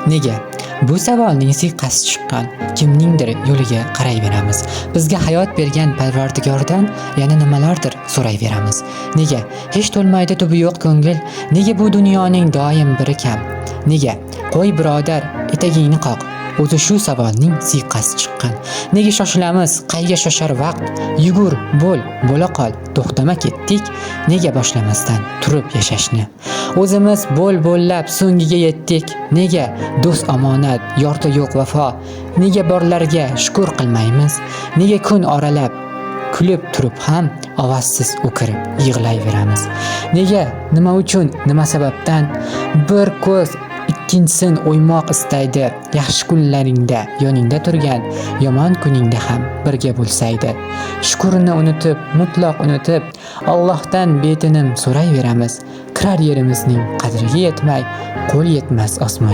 Nega? Bu savolning siyqasi chiqqan kimningdir yo'liga qarayveramiz. Bizga hayot bergan Parvardigordan yana nimalardir so'rayveramiz. Nega hech to'lmaydi tubi yo'q ko'ngil? Nega bu dunyoning doim biri kam? Nega? Qo'y birodar, etagingni qoq. O'zi shu savolning siyqasi chiqqan. Nega shoshilamiz? Qayga shoshar vaqt? Yugur, bo'la qol, to'xtama ketdik. Nega boshlamasdan turib yashashni? O'zimiz bo'llab so'ngiga yetdik. Nega do'st omonat, yorda yo'q vafo? Nega borlarga shukr qilmaymiz? Nega kun oralab kulib turib ham ovozsiz o'kirib yig'layveramiz? Nega, nima uchun, nima sababdan bir ko'z ikkinchisin o'ymoq istaydi? Yaxshi kunlaringda yoningda turgan, yomon kuningda ham birga bo'lsaydi. Shukurni unutib, mutlaq unutib, Allohdan betinim so'rayveramiz. Kirar yerimizning qadriga yetmay, qo'l yetmas osmon